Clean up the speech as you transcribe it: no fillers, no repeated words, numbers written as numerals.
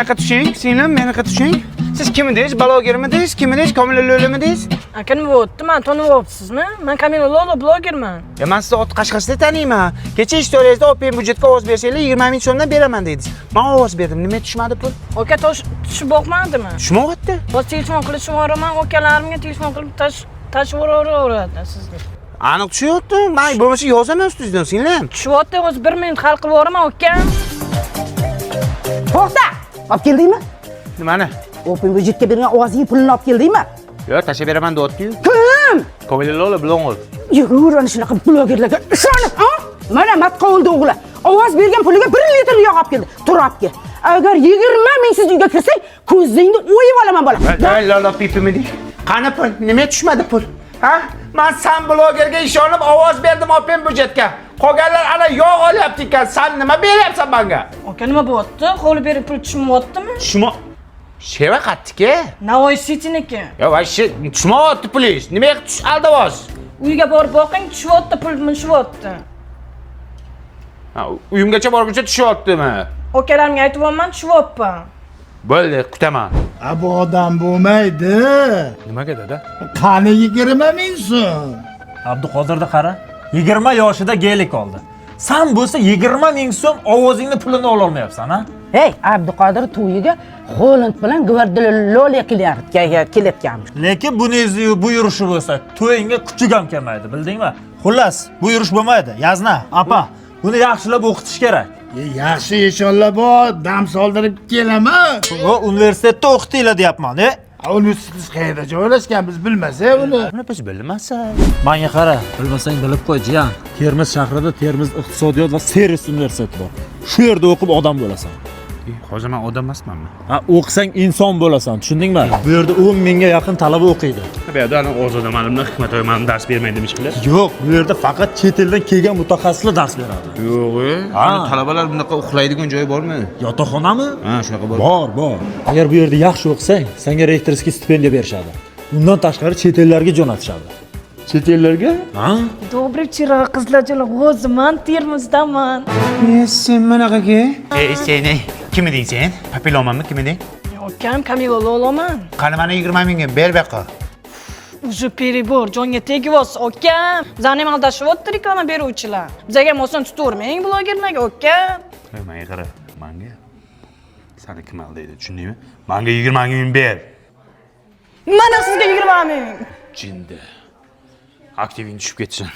Menaqa tushing, singlim, menaqa tushing. Siz kim edingiz? Blogermidingiz? Kim edingiz? Komila Lo'lamidingiz? Aka nima bo'pti? Men tanibyapsizmi? Men Kamila Lo'la blogerman. Men sizni ot qashqasida taniyman. Kecha istoriyangizda Open budjetga ovoz bersanglar 20 ming so'mdan beraman dedingiz. Men ovoz berdim. Nima tushmadi pul? Aka tushib boqmadimi? Tushmayapti. Biz telefon qilishib yuboraman, akalarimga telefon qilib tashib yuboraveradi sizga. Aniq tushyapti. Men bo'lmasa yozaman ustingizdan, singlim. Tushyapti, o'zi 1 minut hal qilib yuboraman, aka. To'xta! Olib keldingmi? Nimani? Open budjetga bergan ovozing pulini olib keldingmi? Yo'q, tashlab beraman deyapti-yu. Kim? Komila Lo'la blogger. Yurur ana shunaqa blogerlarga ishonib, ha? Mana matqovul o'g'li. Ovoz bergan puliga 1 litr yog' olib keldi. Turabga. Agar 20 ming siz uyga kirsang, ko'zingni o'yib olaman bola. Ey Lola pipimidi. Qani pul? Nima tushmadi pul? Ha? Men san blogerga ishonib ovoz berdim Open budjetga. Qolganlar ana yog' olyapti ekan. Sen nima beryapsan menga? Aka nima bo'pti? Qo'li berib pul tushmayaptimi? Sheva qatdiki? Navoiy City'niki. Yo, vashshi tushmayapti pulingiz. Nimaga tush aldavoz? Uyga borib boqing, tushyapti, pul tushyapti. Ha, uyimgacha borguncha tushyaptimi? Akalarimga aytyapman, tushyapti. Bo'ldi, kutaman. Bu odam bo'lmaydi. Nimaga dada? Qani 20 ming so'm. Abduqodirni qara. 20 yoshida geylik oldi. Sen bo'lsa 20 ming so'm ovozingni pulini ola olmayapsan, ha? Hey, Abduqodir to'yiga Holland bilan Gvardiola kelayotganmiz. Lekin buningizni bu yurishi bo'lsa, to'yingga kuchuk ham kelmaydi, bildingmi? Xullas, bu yurish bo'lmaydi. Yazna, apa, buni yaxshilab o'qitish kerak. Yaxshi inshaalloh bor, dam soldirib kelaman. Va universitetda o'qitinglar deyapman, Universitet qayerda joylashgan biz bilmasak uni. Buni biz bilmasak. Menga qara, bilmasang bilib qo'y, jiyan. Termiz shahrida Termiz iqtisodiyot va servis universiteti bor. Shu yerda o'qib odam bo'lasan. Hozir men odam emasmanmi? Ha, o'qisang inson bo'lasan, tushundingmi? Bu yerda 10 mingga yaqin talaba o'qiydi. Bu yerda ana Ozoda malimni Hikmatoy malim dars bermaydi demişlar. Yo'q, bu yerda faqat chet eldan kelgan mutaxassislar dars beradi. Yo'q, ana talabalar bunaqa uxlaydigan joyi bormi? Yotoqxonami? Ha, shunaqa bor. Bor. Agar bu yerda yaxshi o'qisang, senga rektorskiy stipendiya berishadi. Undan tashqari chet ellarga jo'natishadi. Chet ellarga? Ha? Добрый вечер, qizlarchalar. O'zim Termizdaman. Sen manaqaga? Sen kim eding sen? Papilomanmi, kim eding? Akam Kamila Lo'laman. Qani mana 20 mingga ber baqa. Уже перебор, jonga tegyapsiz, akam. Bizani ham aldashyapti reklama beruvchilar. Bizga ham oson tutavermang blogerlarga, akam. Menga qara, menga seni kim aldaydi, tushundingmi? Menga 20 ming ber. Mana sizga 20 ming. Jinda. Aktiving tushib ketsin.